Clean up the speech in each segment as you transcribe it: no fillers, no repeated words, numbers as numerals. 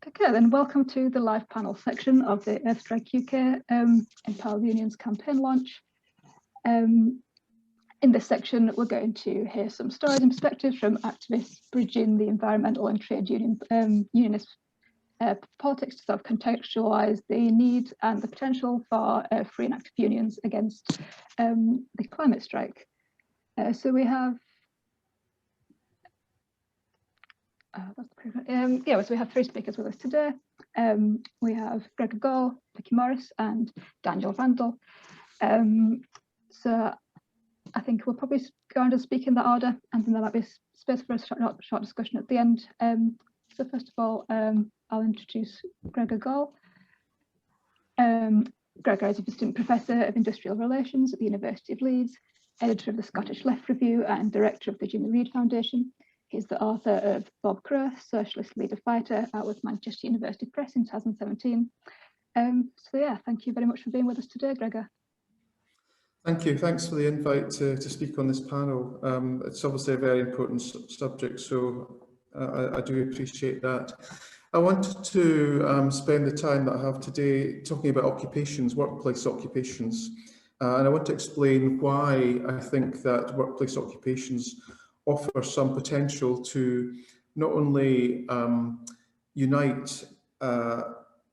Okay, then welcome to the live panel section of the Earth Strike UK Empower the Unions campaign launch. In this section, we're going to hear some stories and perspectives from activists bridging the environmental and trade union unionist politics to sort of contextualise the need and the potential for free and active unions against the climate strike. So we have so we have three speakers with us today. We have Gregor Gall, Vicki Morris, and Daniel Randall. So I think we'll probably go on to speak in that order, and then there might be space for a short discussion at the end. So first of all, I'll introduce Gregor Gall. Gregor is a Visiting Professor of Industrial Relations at the University of Leeds, editor of the Scottish Left Review, and director of the Jimmy Reid Foundation. He's the author of Bob Crow, Socialist Leader Fighter, out with Manchester University Press in 2017. So yeah, thank you very much for being with us today, Gregor. Thank you. Thanks for the invite to speak on this panel. It's obviously a very important subject, so I do appreciate that. I wanted to spend the time that I have today talking about occupations, workplace occupations, and I want to explain why I think that workplace occupations offer some potential to not only unite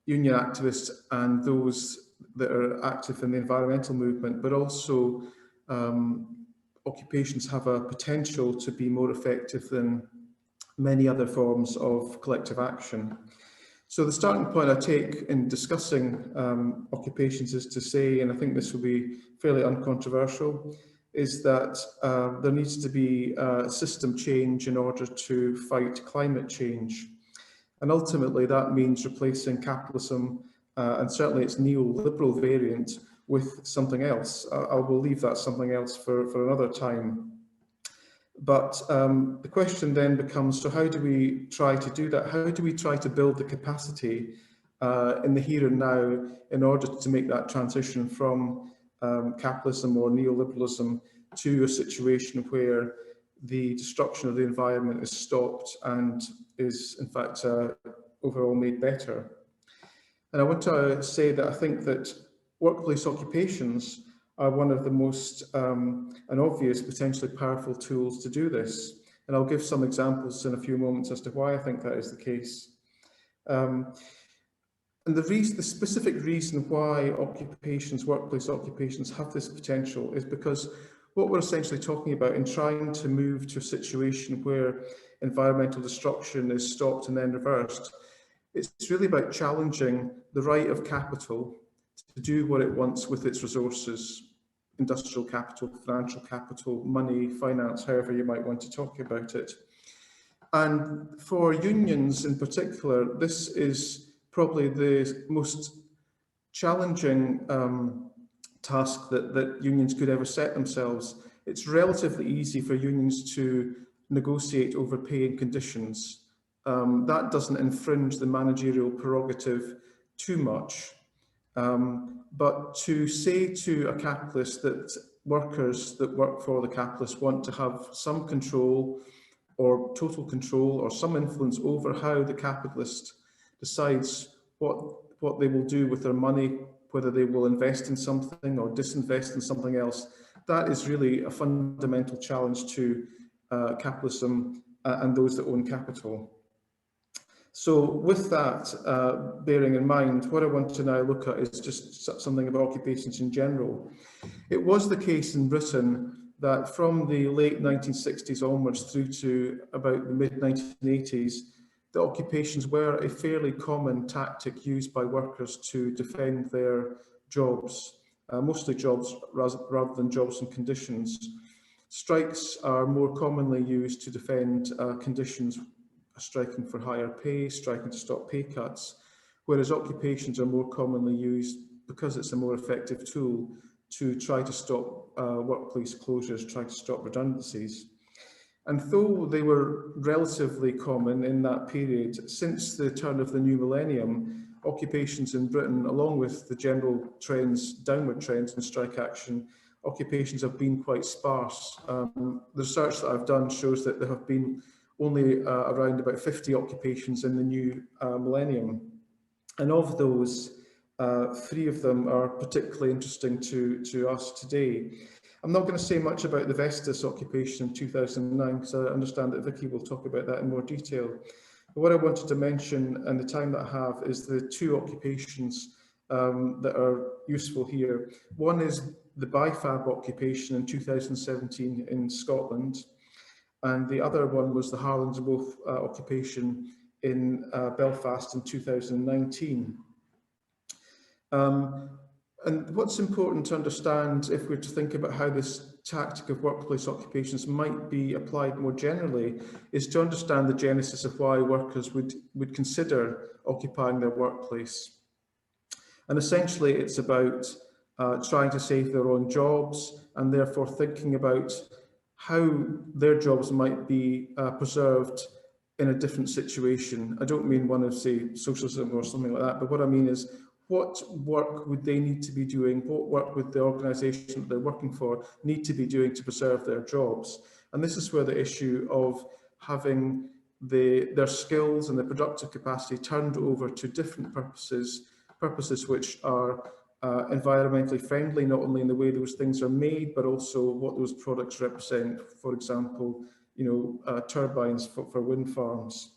union activists and those that are active in the environmental movement, but also occupations have a potential to be more effective than many other forms of collective action. So the starting point I take in discussing occupations is to say, and I think this will be fairly uncontroversial, is that there needs to be system change in order to fight climate change. And ultimately that means replacing capitalism and certainly its neoliberal variant with something else. I will leave that something else for another time. But the question then becomes, so how do we try to do that? How do we try to build the capacity in the here and now in order to make that transition from capitalism or neoliberalism to a situation where the destruction of the environment is stopped and is in fact overall made better? And I want to say that I think that workplace occupations are one of the most and obvious potentially powerful tools to do this. And I'll give some examples in a few moments as to why I think that is the case. And the specific reason why workplace occupations have this potential is because what we're essentially talking about in trying to move to a situation where environmental destruction is stopped and then reversed, it's really about challenging the right of capital to do what it wants with its resources, industrial capital, financial capital, money, finance, however you might want to talk about it. And for unions in particular, this is probably the most challenging task that unions could ever set themselves. It's relatively easy for unions to negotiate over pay and conditions. That doesn't infringe the managerial prerogative too much. But to say to a capitalist that workers that work for the capitalist want to have some control or total control or some influence over how the capitalist decides what they will do with their money, whether they will invest in something or disinvest in something else, that is really a fundamental challenge to capitalism and those that own capital. So with that bearing in mind, what I want to now look at is just something about occupations in general. It was the case in Britain that from the late 1960s onwards through to about the mid-1980s, the occupations were a fairly common tactic used by workers to defend their jobs, mostly jobs rather than jobs and conditions. Strikes are more commonly used to defend conditions, striking for higher pay, striking to stop pay cuts, whereas occupations are more commonly used because it's a more effective tool to try to stop workplace closures, try to stop redundancies. And though they were relatively common in that period, since the turn of the new millennium, occupations in Britain, along with the general trends, downward trends in strike action, occupations have been quite sparse. The research that I've done shows that there have been only around about 50 occupations in the new millennium. And of those, 3 of them are particularly interesting to us today. I'm not going to say much about the Vestas occupation in 2009 because I understand that Vicki will talk about that in more detail. But what I wanted to mention in the time that I have is the 2 occupations that are useful here. One is the BIFAB occupation in 2017 in Scotland, and the other one was the Harland and Wolff occupation in Belfast in 2019. And what's important to understand if we're to think about how this tactic of workplace occupations might be applied more generally is to understand the genesis of why workers would consider occupying their workplace. And essentially it's about trying to save their own jobs and therefore thinking about how their jobs might be preserved in a different situation. I don't mean one of, say, socialism or something like that, but what I mean is what work would they need to be doing? What work would the organisation that they're working for need to be doing to preserve their jobs? And this is where the issue of having their skills and their productive capacity turned over to different purposes which are environmentally friendly, not only in the way those things are made, but also what those products represent. For example, turbines for wind farms.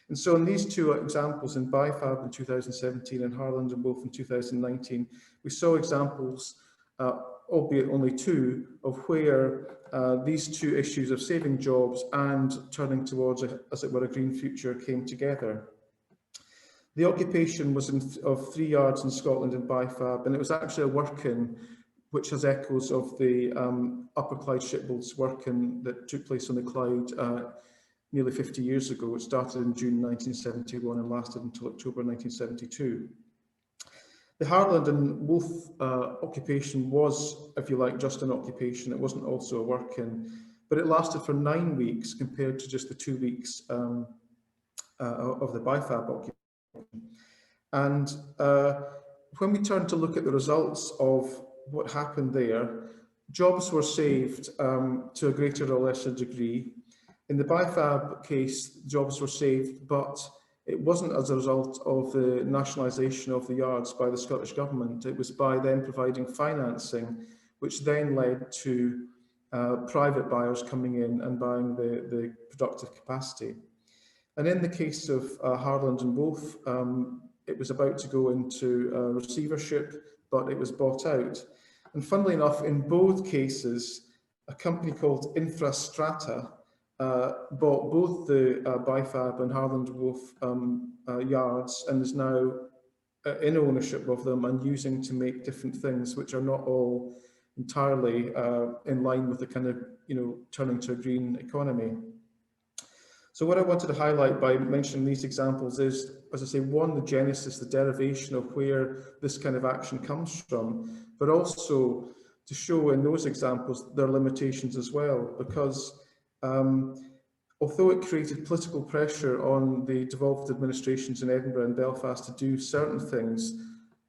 And so in these 2 examples, in BIFAB in 2017 and Harland and Wolff in 2019, we saw examples, albeit only 2, of where these 2 issues of saving jobs and turning towards, as it were, a green future came together. The occupation was of 3 yards in Scotland in BIFAB, and it was actually a work-in which has echoes of the Upper Clyde Shipbuild's work-in that took place on the Clyde nearly 50 years ago. It started in June 1971 and lasted until October 1972. The Harland and Wolff occupation was, if you like, just an occupation. It wasn't also a work-in, but it lasted for 9 weeks compared to just the 2 weeks of the BIFAB occupation. And when we turn to look at the results of what happened there, jobs were saved to a greater or lesser degree. In the BIFAB case, jobs were saved, but it wasn't as a result of the nationalisation of the yards by the Scottish Government. It was by them providing financing, which then led to private buyers coming in and buying the productive capacity. And in the case of Harland and Wolff, it was about to go into receivership, but it was bought out. And funnily enough, in both cases, a company called Infrastrata bought both the BIFAB and Harland and Wolff yards and is now in ownership of them and using to make different things, which are not all entirely in line with the kind of, turning to a green economy. So what I wanted to highlight by mentioning these examples is, as I say, one, the genesis, the derivation of where this kind of action comes from, but also to show in those examples their limitations as well, because although it created political pressure on the devolved administrations in Edinburgh and Belfast to do certain things,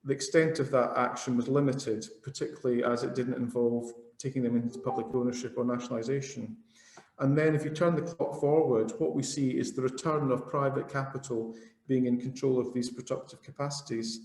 the extent of that action was limited, particularly as it didn't involve taking them into public ownership or nationalisation. And then if you turn the clock forward, what we see is the return of private capital being in control of these productive capacities.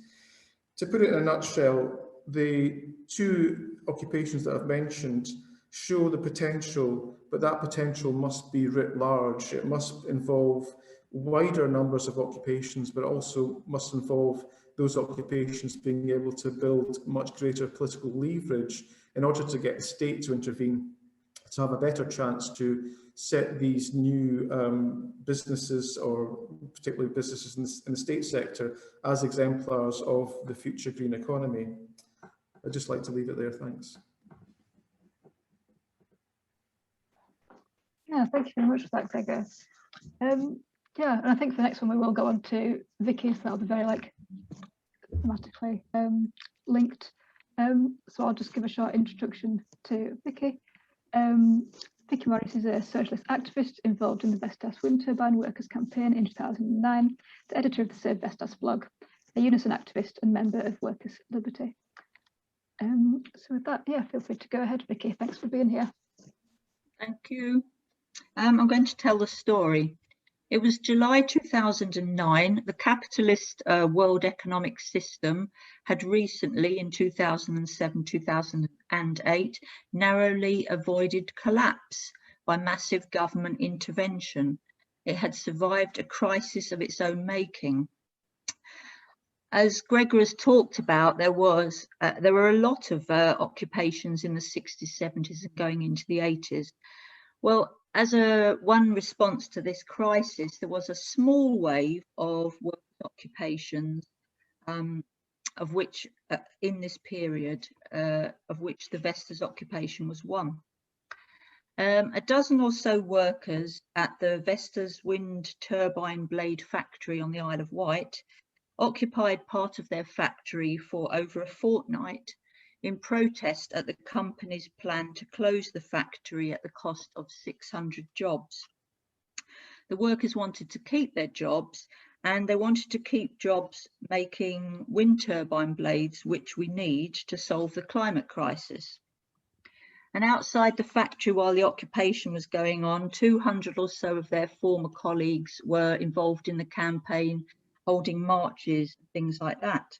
To put it in a nutshell, the 2 occupations that I've mentioned show the potential, but that potential must be writ large. It must involve wider numbers of occupations, but also must involve those occupations being able to build much greater political leverage in order to get the state to intervene, to have a better chance to set these new businesses, or particularly businesses in the state sector, as exemplars of the future green economy. I'd just like to leave it there, thanks. Yeah, thank you very much for that, Gregor. Yeah, and I think for the next one we will go on to Vicki, so that'll be very thematically linked. So I'll just give a short introduction to Vicki. Vicki Morris is a socialist activist involved in the Vestas wind turbine workers campaign in 2009, the editor of the Save Vestas blog, a unison activist and member of Workers' Liberty. So with that, yeah, feel free to go ahead, Vicki. Thanks for being here. Thank you. I'm going to tell the story It was July 2009. The capitalist world economic system had recently, in 2007-2008, narrowly avoided collapse by massive government intervention. It had survived a crisis of its own making. As Gregor has talked about, there were a lot of occupations in the 60s, 70s and going into the 80s. Well, as one response to this crisis, there was a small wave of work occupations, of which in this period, of which the Vestas occupation was one. A dozen or so workers at the Vestas wind turbine blade factory on the Isle of Wight occupied part of their factory for over a fortnight in protest at the company's plan to close the factory at the cost of 600 jobs. The workers wanted to keep their jobs, and they wanted to keep jobs making wind turbine blades, which we need to solve the climate crisis. And outside the factory, while the occupation was going on, 200 or so of their former colleagues were involved in the campaign, holding marches, things like that.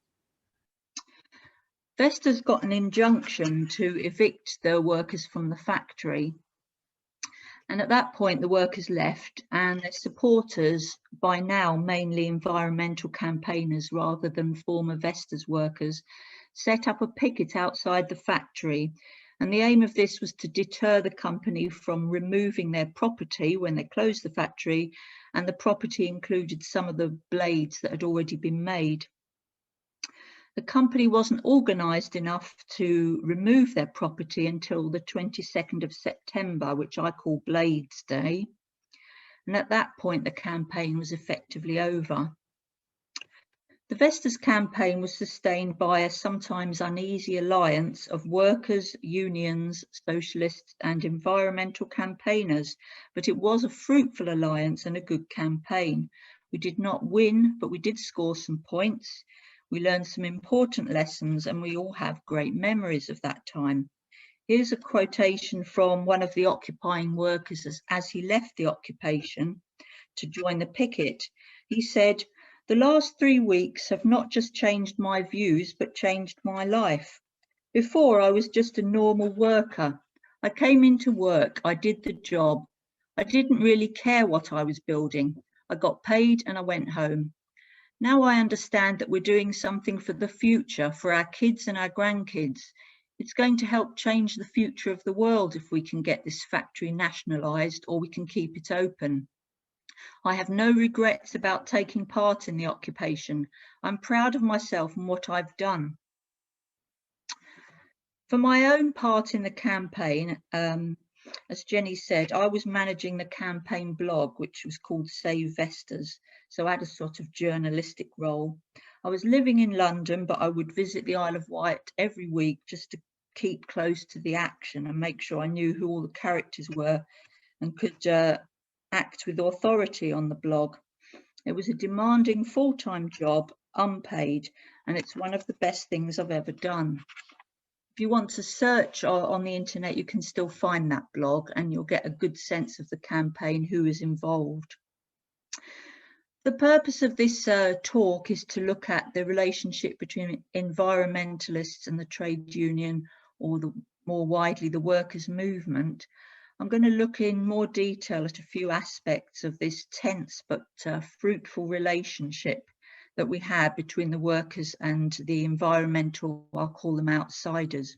Vestas got an injunction to evict the workers from the factory. And at that point, the workers left, and their supporters, by now mainly environmental campaigners rather than former Vestas workers, set up a picket outside the factory. And the aim of this was to deter the company from removing their property when they closed the factory, and the property included some of the blades that had already been made. The company wasn't organised enough to remove their property until the 22nd of September, which I call Blades Day. And at that point, the campaign was effectively over. The Vestas campaign was sustained by a sometimes uneasy alliance of workers, unions, socialists and environmental campaigners, but it was a fruitful alliance and a good campaign. We did not win, but we did score some points. We learned some important lessons, and we all have great memories of that time. Here's a quotation from one of the occupying workers as he left the occupation to join the picket. He said, "The last 3 weeks have not just changed my views, but changed my life. Before, I was just a normal worker. I came into work, I did the job. I didn't really care what I was building. I got paid and I went home. Now I understand that we're doing something for the future, for our kids and our grandkids. It's going to help change the future of the world if we can get this factory nationalised, or we can keep it open. I have no regrets about taking part in the occupation. I'm proud of myself and what I've done." For my own part in the campaign, as Jenny said, I was managing the campaign blog, which was called Save Vestas. So I had a sort of journalistic role. I was living in London, but I would visit the Isle of Wight every week just to keep close to the action and make sure I knew who all the characters were and could act with authority on the blog. It was a demanding full-time job, unpaid, and it's one of the best things I've ever done. If you want to search on the internet, you can still find that blog and you'll get a good sense of the campaign, who is involved. The purpose of this talk is to look at the relationship between environmentalists and the trade union, or more widely, the workers' movement. I'm going to look in more detail at a few aspects of this tense but fruitful relationship that we have between the workers and the environmental, I'll call them outsiders.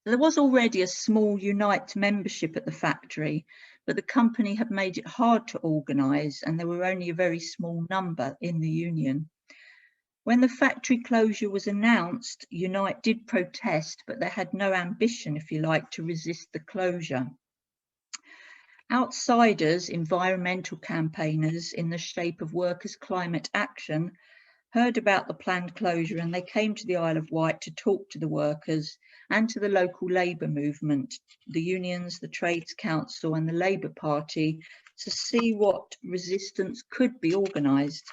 There was already a small Unite membership at the factory, but the company had made it hard to organise, and there were only a very small number in the union. When the factory closure was announced, Unite did protest, but they had no ambition, if you like, to resist the closure. Outsiders, environmental campaigners in the shape of Workers' Climate Action, heard about the planned closure, and they came to the Isle of Wight to talk to the workers and to the local labour movement, the unions, the Trades Council and the Labour Party, to see what resistance could be organised.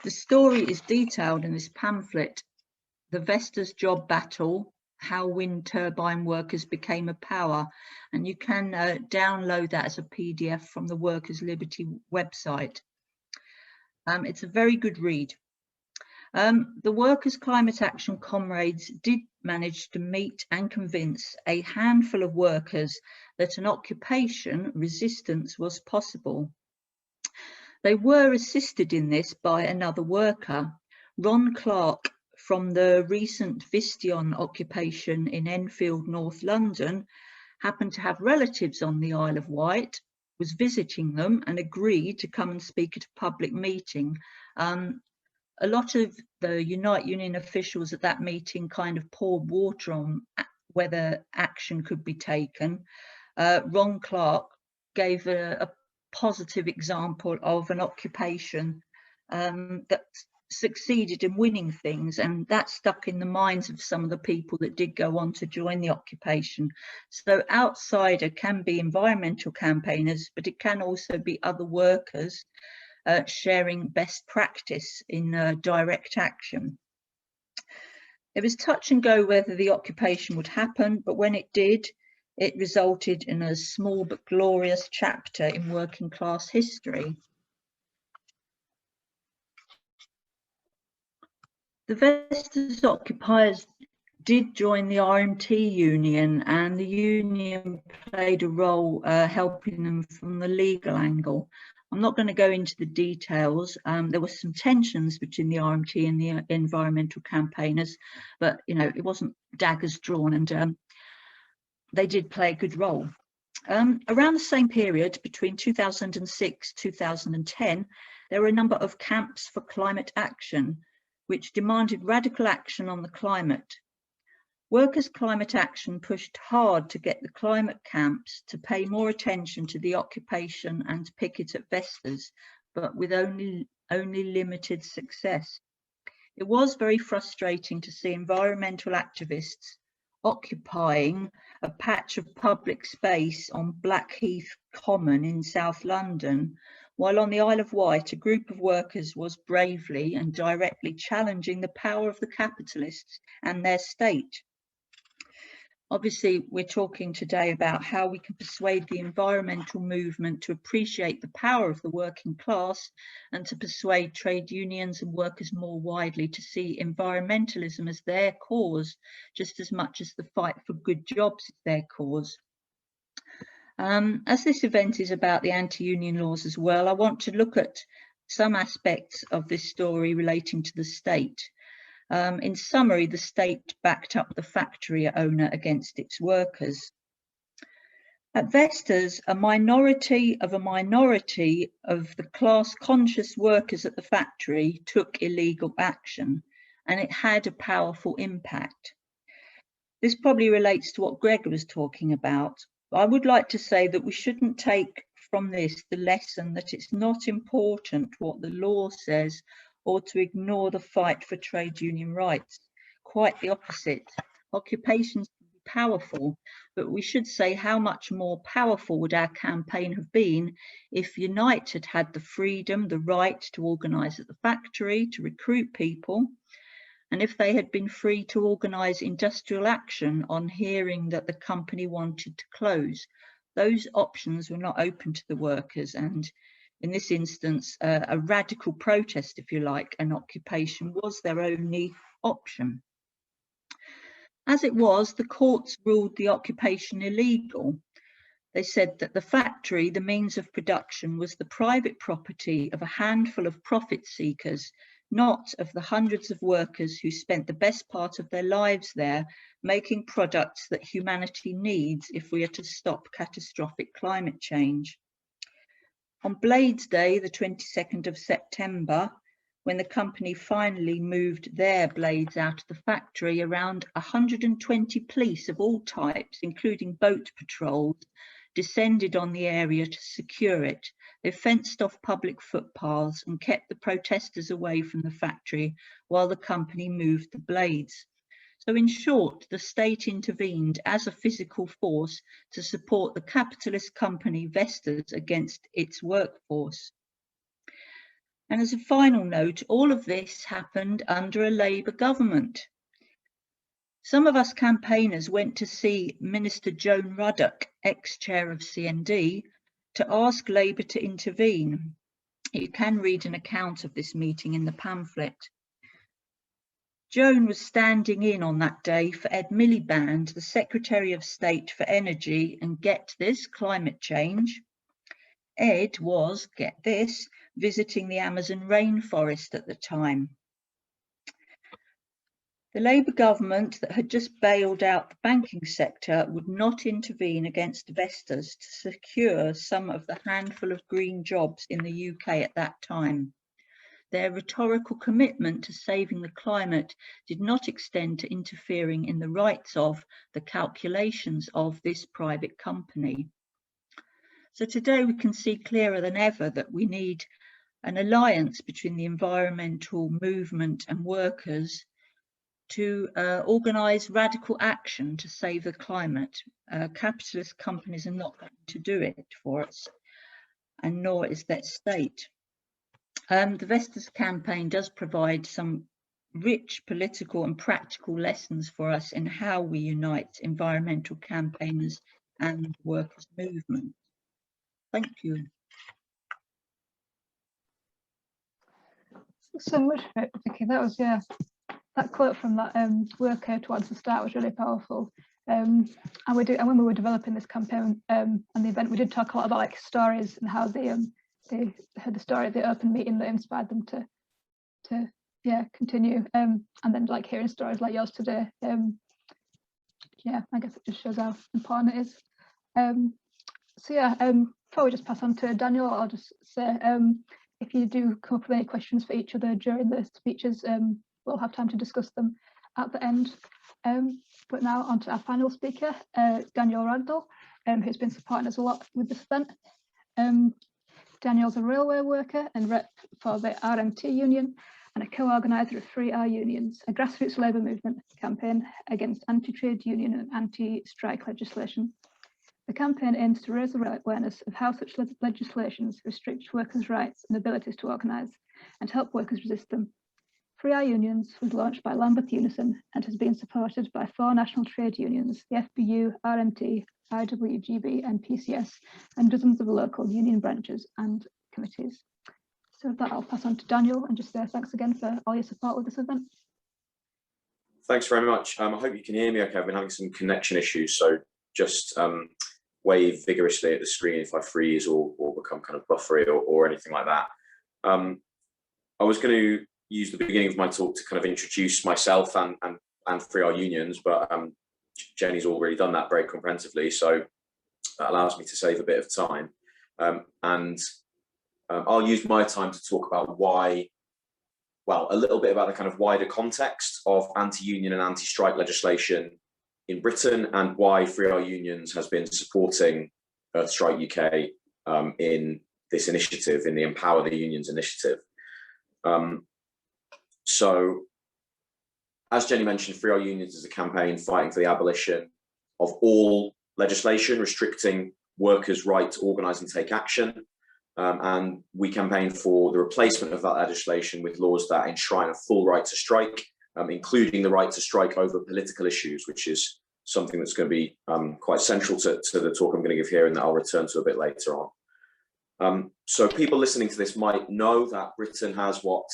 The story is detailed in this pamphlet, The Vestas Job Battle, how wind turbine workers became a power, and you can download that as a PDF from the Workers' Liberty website. It's a very good read. The Workers' Climate Action comrades did manage to meet and convince a handful of workers that an occupation resistance was possible. They were assisted in this by another worker, Ron Clark, from the recent Vistion occupation in Enfield, North London, happened to have relatives on the Isle of Wight, was visiting them and agreed to come and speak at a public meeting. A lot of the Unite Union officials at that meeting kind of poured water on whether action could be taken. Ron Clark gave a positive example of an occupation that succeeded in winning things, and that stuck in the minds of some of the people that did go on to join the occupation. So outsider can be environmental campaigners, but it can also be other workers sharing best practice in direct action. It was touch and go whether the occupation would happen, but when it did, it resulted in a small but glorious chapter in working class history. The Vestas occupiers did join the RMT union, and the union played a role helping them from the legal angle. I'm not going to go into the details. There were some tensions between the RMT and the environmental campaigners, but it wasn't daggers drawn, and they did play a good role. Around the same period, between 2006 2010, there were a number of camps for climate action, which demanded radical action on the climate. Workers' Climate Action pushed hard to get the climate camps to pay more attention to the occupation and picket at Vestas, but with only limited success. It was very frustrating to see environmental activists occupying a patch of public space on Blackheath Common in South London, while on the Isle of Wight, a group of workers was bravely and directly challenging the power of the capitalists and their state. Obviously, we're talking today about how we can persuade the environmental movement to appreciate the power of the working class, and to persuade trade unions and workers more widely to see environmentalism as their cause, just as much as the fight for good jobs is their cause. As this event is about the anti-union laws as well, I want to look at some aspects of this story relating to the state. In summary, the state backed up the factory owner against its workers. At Vestas, a minority of the class-conscious workers at the factory took illegal action, and it had a powerful impact. This probably relates to what Gregor was talking about. I would like to say that we shouldn't take from this the lesson that it's not important what the law says, or to ignore the fight for trade union rights. Quite the opposite. Occupations can be powerful, but we should say how much more powerful would our campaign have been if Unite had had the freedom, the right to organise at the factory, to recruit people, and if they had been free to organise industrial action on hearing that the company wanted to close. Those options were not open to the workers, and in this instance, a radical protest, if you like, an occupation was their only option. As it was, the courts ruled the occupation illegal. They said that the factory, the means of production, was the private property of a handful of profit seekers, not of the hundreds of workers who spent the best part of their lives there, making products that humanity needs if we are to stop catastrophic climate change. On Blades Day, the 22nd of September, when the company finally moved their blades out of the factory, around 120 police of all types, including boat patrols, descended on the area to secure it. They fenced off public footpaths and kept the protesters away from the factory while the company moved the blades. So in short, the state intervened as a physical force to support the capitalist company Vestas against its workforce. And as a final note, all of this happened under a Labour government. Some of us campaigners went to see Minister Joan Ruddock, ex-chair of CND, to ask Labour to intervene. You can read an account of this meeting in the pamphlet. Joan was standing in on that day for Ed Miliband, the Secretary of State for Energy, and get this, climate change. Ed was, get this, visiting the Amazon rainforest at the time. The Labour government that had just bailed out the banking sector would not intervene against Vestas to secure some of the handful of green jobs in the UK at that time. Their rhetorical commitment to saving the climate did not extend to interfering in the rights of the calculations of this private company. So today we can see clearer than ever that we need an alliance between the environmental movement and workers to organise radical action to save the climate. Capitalist companies are not going to do it for us, and nor is that state. The Vestas campaign does provide some rich political and practical lessons for us in how we unite environmental campaigners and workers' movement. Thank you. So much for it, Vicky. That was, yeah, that quote from that worker towards the start was really powerful. And when we were developing this campaign and the event, we did talk a lot about like stories and how they heard the story of the open meeting that inspired them to continue. And then like hearing stories like yours today, yeah, I guess it just shows how important it is. So yeah, before we just pass on to Daniel, I'll just say if you do come up with any questions for each other during the speeches, we'll have time to discuss them at the end. But now on to our final speaker, Daniel Randall, who's been supporting us a lot with this event. Daniel's a railway worker and rep for the RMT union and a co-organiser of 3R Unions, a grassroots labour movement campaign against anti-trade union and anti-strike legislation. The campaign aims to raise awareness of how such legislations restrict workers' rights and abilities to organise and help workers resist them. 3R Unions was launched by Lambeth Unison and has been supported by 4 national trade unions, the FBU, RMT, IWGB and PCS, and dozens of local union branches and committees. So with that, I'll pass on to Daniel and just say thanks again for all your support with this event. Thanks very much. I hope you can hear me okay. I've been having some connection issues, so just wave vigorously at the screen if I freeze or become kind of buffery or anything like that. I was going to use the beginning of my talk to kind of introduce myself and 3R Unions, but Jenny's already done that very comprehensively, so that allows me to save a bit of time. I'll use my time to talk about why, well, a little bit about the kind of wider context of anti-union and anti-strike legislation in Britain and why 3R Unions has been supporting Strike UK in this initiative, in the Empower the Unions initiative. So, as Jenny mentioned, 3R Unions is a campaign fighting for the abolition of all legislation restricting workers' right to organise and take action. And we campaign for the replacement of that legislation with laws that enshrine a full right to strike, including the right to strike over political issues, which is something that's going to be quite central to the talk I'm going to give here and that I'll return to a bit later on. So people listening to this might know that Britain has what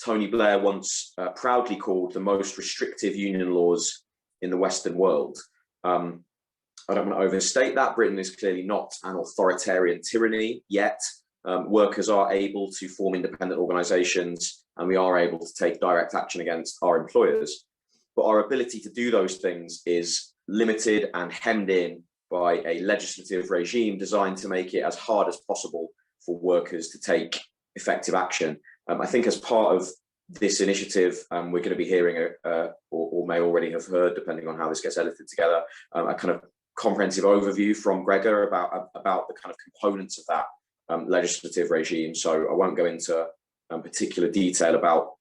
Tony Blair once proudly called the most restrictive union laws in the Western world. I don't want to overstate that. Britain is clearly not an authoritarian tyranny yet. Workers are able to form independent organisations and we are able to take direct action against our employers. But our ability to do those things is limited and hemmed in by a legislative regime designed to make it as hard as possible for workers to take effective action. I think as part of this initiative, we're going to be hearing, or may already have heard, depending on how this gets edited together, a kind of comprehensive overview from Gregor about the kind of components of that legislative regime. So I won't go into particular detail about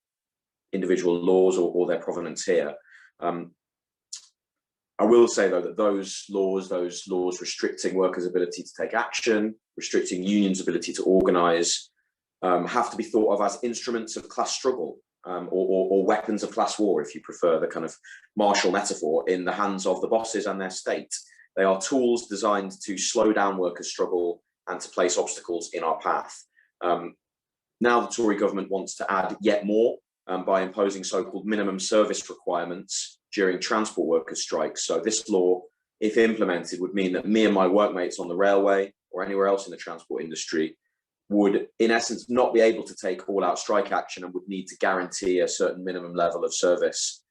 individual laws or their provenance here. I will say, though, that those laws restricting workers' ability to take action, restricting unions' ability to organise, have to be thought of as instruments of class struggle. or weapons of class war, if you prefer the kind of martial metaphor, in the hands of the bosses and their state. They are tools designed to slow down workers' struggle and to place obstacles in our path. Now the Tory government wants to add yet more by imposing so-called minimum service requirements during transport workers' strikes. So this law, if implemented, would mean that me and my workmates on the railway or anywhere else in the transport industry would, in essence, not be able to take all-out strike action and would need to guarantee a certain minimum level of service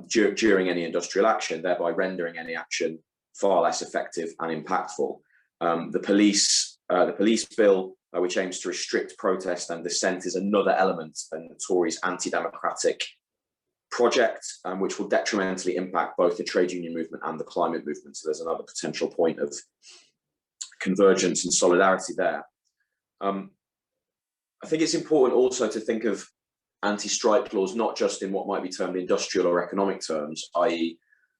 during any industrial action, thereby rendering any action far less effective and impactful. The police bill, which aims to restrict protest and dissent, is another element in the Tories' anti-democratic project, which will detrimentally impact both the trade union movement and the climate movement. So there's another potential point of convergence and solidarity there. I think it's important also to think of anti-strike laws not just in what might be termed industrial or economic terms, i.e.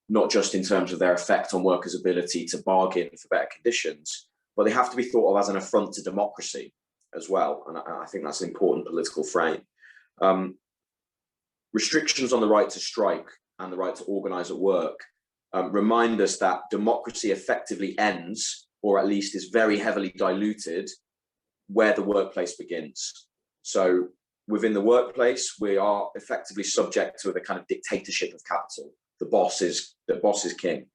not just in terms of their effect on workers' ability to bargain for better conditions, but they have to be thought of as an affront to democracy as well. And I think that's an important political frame. Restrictions on the right to strike and the right to organise at work remind us that democracy effectively ends, or at least is very heavily diluted, where the workplace begins. So within the workplace, we are effectively subject to the kind of dictatorship of capital. The boss is king.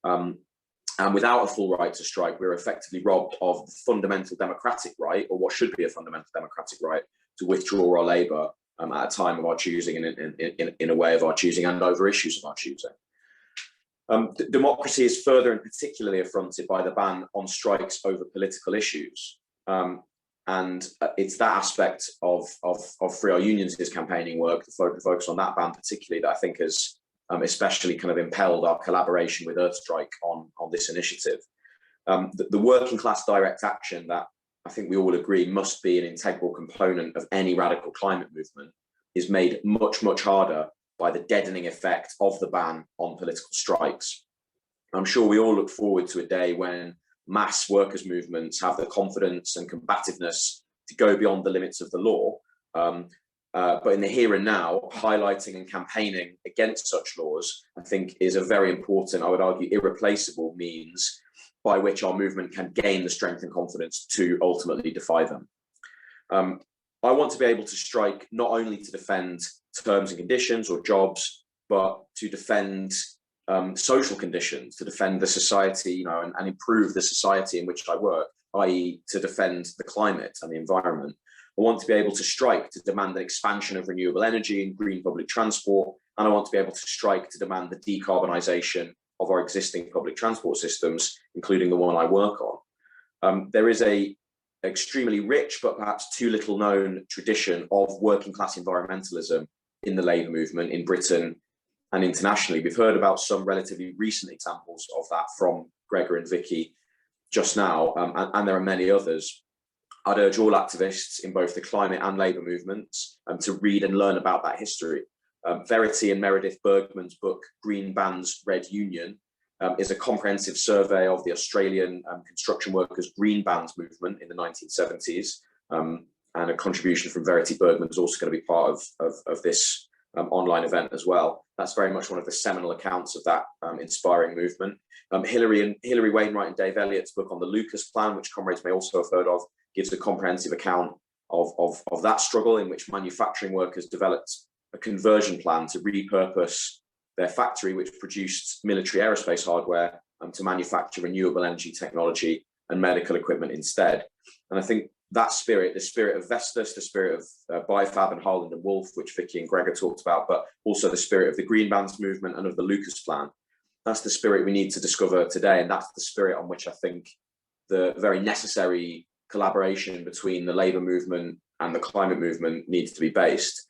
And without a full right to strike, we're effectively robbed of the fundamental democratic right, or what should be a fundamental democratic right, to withdraw our labour at a time of our choosing and in a way of our choosing and over issues of our choosing. Democracy is further and particularly affronted by the ban on strikes over political issues. And it's that aspect of Free Our Unions' campaigning work, the focus on that ban particularly, that I think has especially kind of impelled our collaboration with Earthstrike on this initiative. The working class direct action that I think we all agree must be an integral component of any radical climate movement is made much, much harder by the deadening effect of the ban on political strikes. I'm sure we all look forward to a day when mass workers' movements have the confidence and combativeness to go beyond the limits of the law. But in the here and now, highlighting and campaigning against such laws, I think, is a very important, I would argue, irreplaceable means by which our movement can gain the strength and confidence to ultimately defy them. I want to be able to strike not only to defend terms and conditions or jobs, but to defend social conditions, to defend the society, and improve the society in which I work, i.e. to defend the climate and the environment. I want to be able to strike to demand the expansion of renewable energy and green public transport, and I want to be able to strike to demand the decarbonisation of our existing public transport systems, including the one I work on. There is a extremely rich but perhaps too little known tradition of working class environmentalism in the labour movement in Britain and internationally. We've heard about some relatively recent examples of that from Gregor and Vicki just now, and there are many others. I'd urge all activists in both the climate and labour movements to read and learn about that history. Verity and Meredith Bergman's book, Green Bands, Red Union, is a comprehensive survey of the Australian construction workers' green bands movement in the 1970s. And a contribution from Verity Bergman is also going to be part of this online event as well. That's very much one of the seminal accounts of that inspiring movement. Hilary Wainwright and Dave Elliott's book on the Lucas Plan, which comrades may also have heard of, gives a comprehensive account of that struggle, in which manufacturing workers developed a conversion plan to repurpose their factory, which produced military aerospace hardware, to manufacture renewable energy technology and medical equipment instead. And I think that spirit, the spirit of Vestas, the spirit of Bifab and Harland and Wolff, which Vicki and Gregor talked about, but also the spirit of the Green Bands movement and of the Lucas Plan, that's the spirit we need to discover today. And that's the spirit on which I think the very necessary collaboration between the labour movement and the climate movement needs to be based.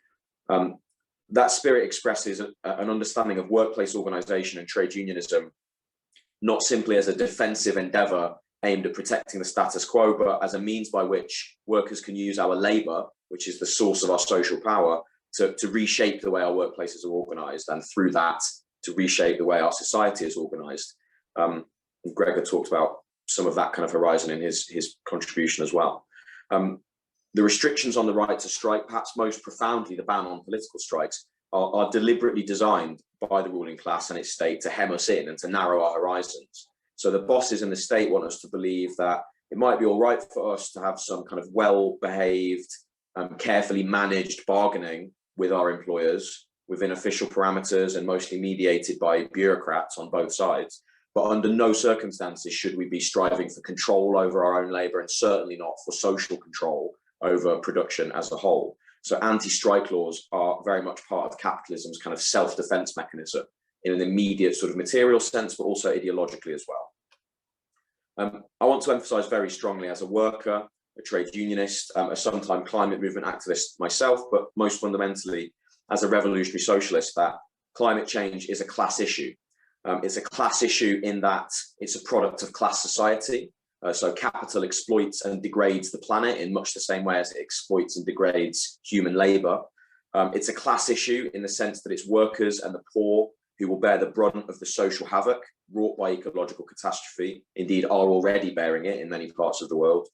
That spirit expresses an understanding of workplace organisation and trade unionism, not simply as a defensive endeavour aimed at protecting the status quo, but as a means by which workers can use our labour, which is the source of our social power, to reshape the way our workplaces are organised, and through that, to reshape the way our society is organised. Gregor talked about some of that kind of horizon in his contribution as well. The restrictions on the right to strike, perhaps most profoundly the ban on political strikes, are deliberately designed by the ruling class and its state to hem us in and to narrow our horizons. So the bosses and the state want us to believe that it might be all right for us to have some kind of well-behaved, carefully managed bargaining with our employers within official parameters and mostly mediated by bureaucrats on both sides. But under no circumstances should we be striving for control over our own labour, and certainly not for social control over production as a whole. So anti-strike laws are very much part of capitalism's kind of self-defense mechanism in an immediate sort of material sense, but also ideologically as well. I want to emphasize very strongly as a worker, a trade unionist, a sometime climate movement activist myself, but most fundamentally as a revolutionary socialist, that climate change is a class issue. It's a class issue in that it's a product of class society. So capital exploits and degrades the planet in much the same way as it exploits and degrades human labor. It's a class issue in the sense that it's workers and the poor who will bear the brunt of the social havoc wrought by ecological catastrophe, indeed are already bearing it in many parts of the world.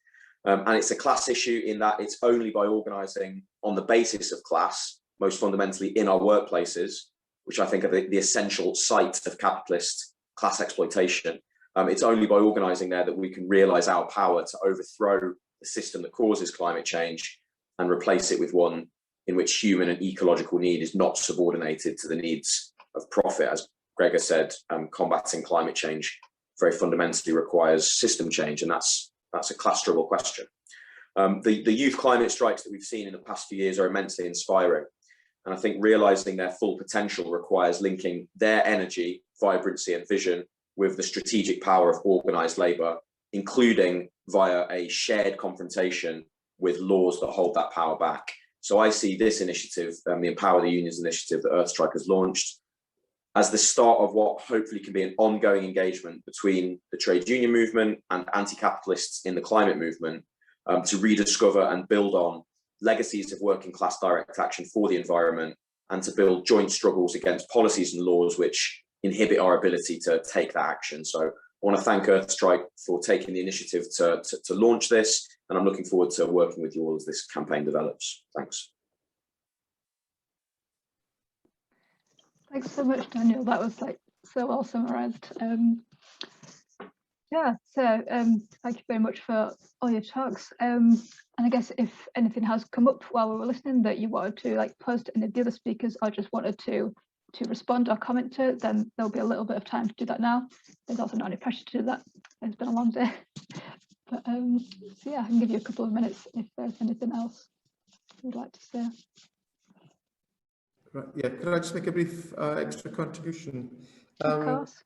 And it's a class issue in that it's only by organising on the basis of class, most fundamentally in our workplaces, which I think are the essential site of capitalist class exploitation. It's only by organising there that we can realise our power to overthrow the system that causes climate change and replace it with one in which human and ecological need is not subordinated to the needs of profit. As Gregor said, combating climate change very fundamentally requires system change, and that's a class struggle question. The youth climate strikes that we've seen in the past few years are immensely inspiring. And I think realising their full potential requires linking their energy, vibrancy and vision with the strategic power of organised labour, including via a shared confrontation with laws that hold that power back. So I see this initiative, the Empower the Unions initiative that Earthstrike has launched, as the start of what hopefully can be an ongoing engagement between the trade union movement and anti-capitalists in the climate movement to rediscover and build on legacies of working class direct action for the environment, and to build joint struggles against policies and laws which inhibit our ability to take that action. So I want to thank Earthstrike for taking the initiative to launch this, and I'm looking forward to working with you all as this campaign develops. Thanks. Thanks so much, Daniel. That was like so well summarised. Yeah, so thank you very much for all your talks. And I guess if anything has come up while we were listening that you wanted to like post to any of the other speakers, or just wanted to respond or comment to, then there'll be a little bit of time to do that now. There's also not any pressure to do that. It's been a long day. But so yeah, I can give you a couple of minutes if there's anything else you'd like to say. Right, yeah, could I just make a brief extra contribution? Of course.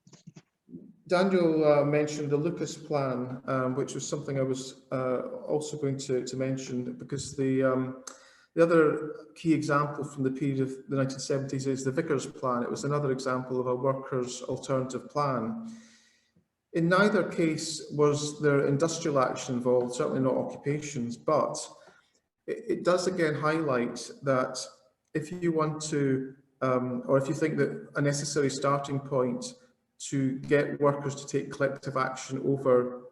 Daniel mentioned the Lucas plan, which was something I was also going to mention, because the other key example from the period of the 1970s is the Vickers plan. It was another example of a workers' alternative plan. In neither case was there industrial action involved, certainly not occupations, but it does again highlight that if you want to, or if you think that a necessary starting point to get workers to take collective action over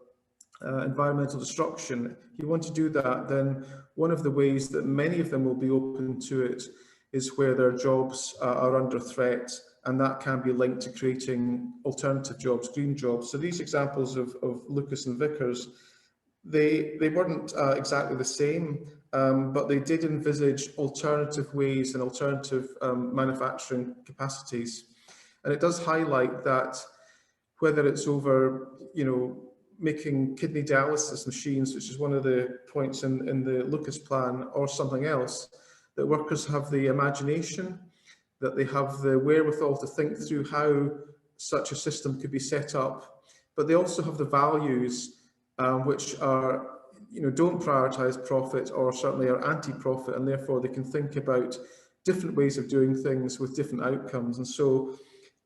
environmental destruction, if you want to do that, then one of the ways that many of them will be open to it is where their jobs are under threat, and that can be linked to creating alternative jobs, green jobs. So these examples of Lucas and Vickers, they weren't exactly the same, but they did envisage alternative ways and alternative manufacturing capacities. And it does highlight that whether it's over, making kidney dialysis machines, which is one of the points in the Lucas plan, or something else, that workers have the imagination, that they have the wherewithal to think through how such a system could be set up, but they also have the values which are, don't prioritise profit, or certainly are anti-profit, and therefore they can think about different ways of doing things with different outcomes. And so,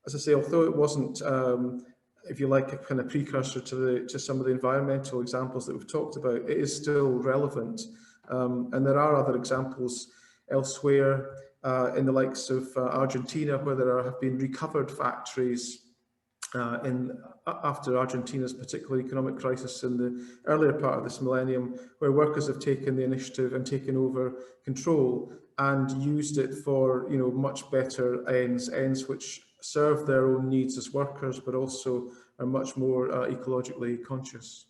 as I say, although it wasn't, if you like, a kind of precursor to some of the environmental examples that we've talked about, it is still relevant. And there are other examples elsewhere in the likes of Argentina, where there have been recovered factories after Argentina's particular economic crisis in the earlier part of this millennium, where workers have taken the initiative and taken over control and used it for, you know, much better ends which serve their own needs as workers, but also are much more ecologically conscious.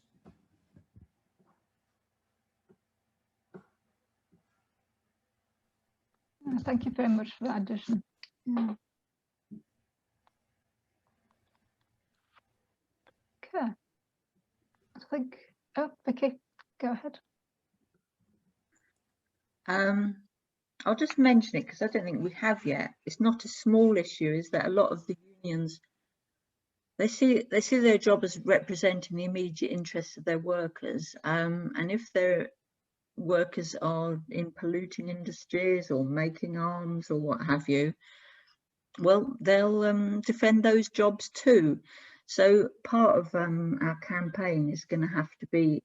Thank you very much for that addition. Yeah. Okay. I think, oh, Vicki, go ahead. I'll just mention it because I don't think we have yet. It's not a small issue, is that a lot of the unions, they see their job as representing the immediate interests of their workers, and if their workers are in polluting industries or making arms or what have you, well, they'll defend those jobs too. So part of our campaign is going to have to be,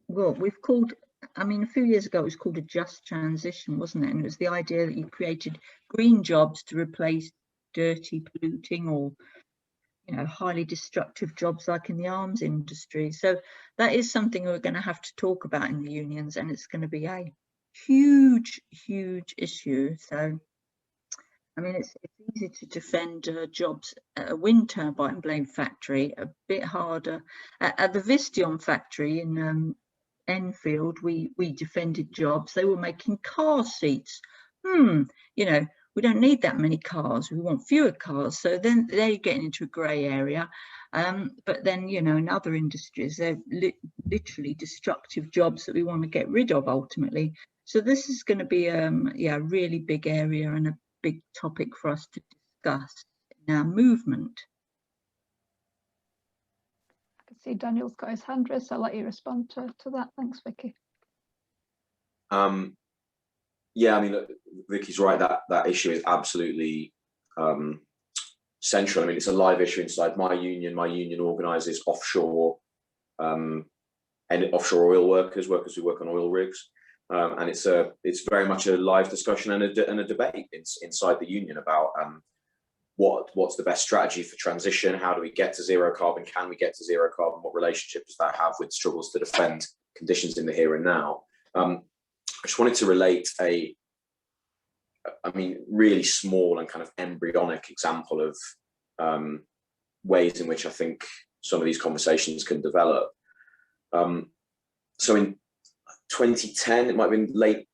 well, we've called, I mean, a few years ago it was called a just transition, wasn't it? And it was the idea that you created green jobs to replace dirty, polluting, or, you know, highly destructive jobs like in the arms industry. So that is something we're going to have to talk about in the unions, and it's going to be a huge, huge issue. So, I mean, it's easy to defend jobs at a wind turbine blade factory, a bit harder. At the Vistion factory in Enfield, we defended jobs. They were making car seats. You know, we don't need that many cars. We want fewer cars. So then they're getting into a grey area. But then, you know, in other industries, they're literally destructive jobs that we want to get rid of ultimately. So this is going to be yeah, a really big area and a big topic for us to discuss in our movement. I can see Daniel's got his hand raised, so I'll let you respond to that. Thanks, Vicki. Yeah, I mean, look, Vicki's right, that issue is absolutely central. I mean, it's a live issue inside my union. My union organises offshore and offshore oil workers who work on oil rigs. And it's very much a live discussion and a debate inside the union about what's the best strategy for transition. How do we get to zero carbon? Can we get to zero carbon? What relationship does that have with struggles to defend conditions in the here and now? I just wanted to relate I mean, really small and kind of embryonic example of ways in which I think some of these conversations can develop. So in 2010, it might have been late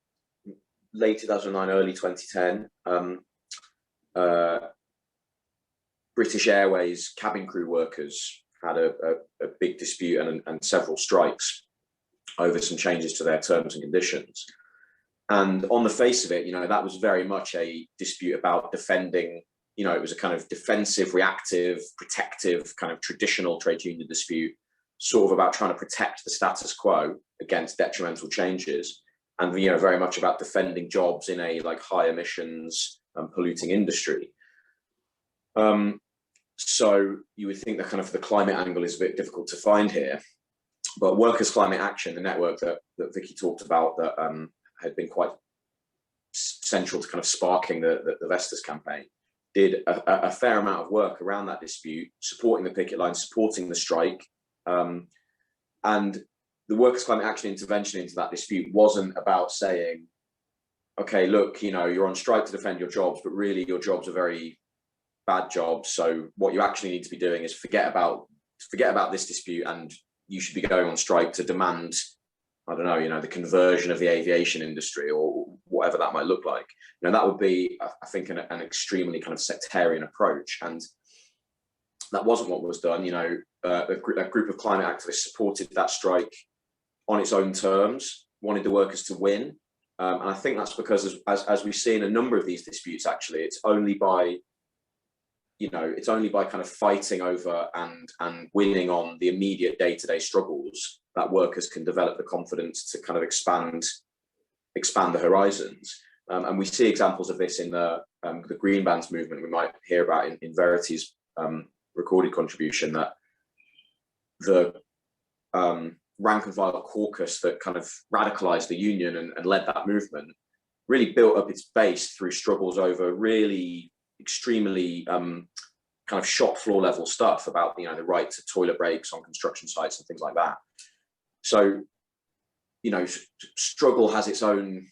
2009, early 2010, British Airways cabin crew workers had a big dispute and several strikes over some changes to their terms and conditions. And on the face of it, you know, that was very much a dispute about defending, you know, it was a kind of defensive, reactive, protective, kind of traditional trade union dispute, sort of about trying to protect the status quo against detrimental changes, and, you know, very much about defending jobs in a like high emissions and polluting industry. So you would think that kind of the climate angle is a bit difficult to find here, but Workers' Climate Action, the network that Vicki talked about, that had been quite central to kind of sparking the Vestas campaign, did a fair amount of work around that dispute, supporting the picket line, supporting the strike. And the Workers' Climate Action intervention into that dispute wasn't about saying, okay, look, you know, you're on strike to defend your jobs, but really your jobs are very bad jobs. So what you actually need to be doing is forget about this dispute, and you should be going on strike to demand, I don't know, you know, the conversion of the aviation industry or whatever that might look like. You know, that would be, I think, an extremely kind of sectarian approach. And that wasn't what was done. You know, a group of climate activists supported that strike on its own terms, wanted the workers to win. And I think that's because, as we see in a number of these disputes, actually, it's only by kind of fighting over and winning on the immediate day-to-day struggles that workers can develop the confidence to kind of expand the horizons. And we see examples of this in the green bans movement. We might hear about in Verity's recorded contribution, that the rank and file caucus that kind of radicalized the union and led that movement really built up its base through struggles over really extremely kind of shop floor level stuff about, you know, the right to toilet breaks on construction sites and things like that. So, you know, struggle has its own,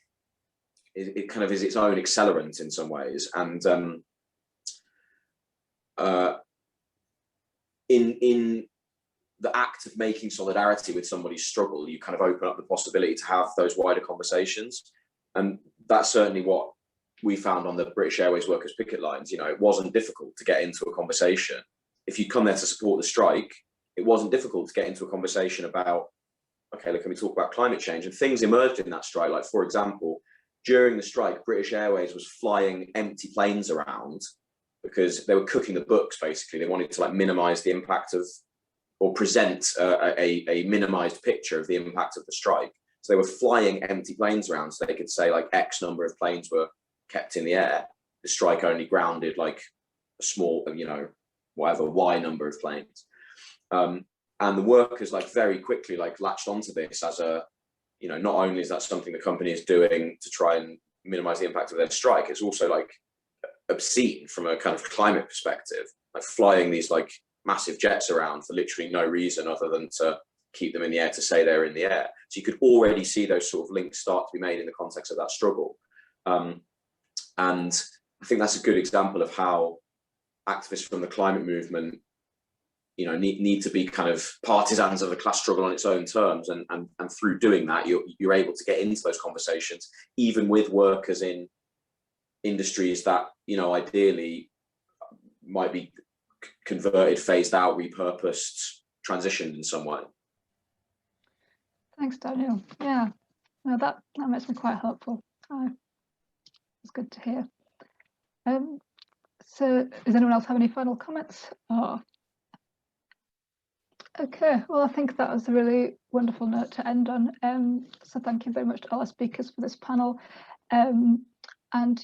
it kind of is its own accelerant in some ways. And in the act of making solidarity with somebody's struggle, you kind of open up the possibility to have those wider conversations. And that's certainly what we found on the British Airways workers' picket lines. You know, it wasn't difficult to get into a conversation. If you come there to support the strike, it wasn't difficult to get into a conversation about, okay, look, can we talk about climate change? And things emerged in that strike. Like, for example, during the strike, British Airways was flying empty planes around because they were cooking the books, basically. They wanted to like minimize the impact of, or present a minimized picture of the impact of the strike. So they were flying empty planes around so they could say like X number of planes were kept in the air. The strike only grounded like a small, you know, whatever, Y number of planes. And the workers like very quickly like latched onto this as a, you know, not only is that something the company is doing to try and minimize the impact of their strike, it's also like obscene from a kind of climate perspective, like flying these like massive jets around for literally no reason other than to keep them in the air, to say they're in the air. So you could already see those sort of links start to be made in the context of that struggle. And I think that's a good example of how activists from the climate movement, you know, need to be kind of partisans of the class struggle on its own terms, and through doing that, you're able to get into those conversations, even with workers in industries that, you know, ideally might be converted, phased out, repurposed, transitioned in some way. Thanks, Daniel. Yeah, no, that makes me quite hopeful. It's good to hear. So does anyone else have any final comments? Oh. Okay, well, I think that was a really wonderful note to end on. So thank you very much to all our speakers for this panel. And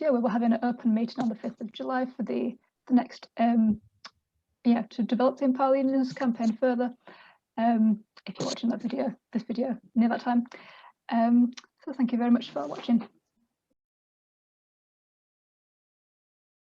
yeah, we will have an open meeting on the 5th of July for the next, to develop the Empower the Unions campaign further. If you're watching this video near that time. So thank you very much for watching.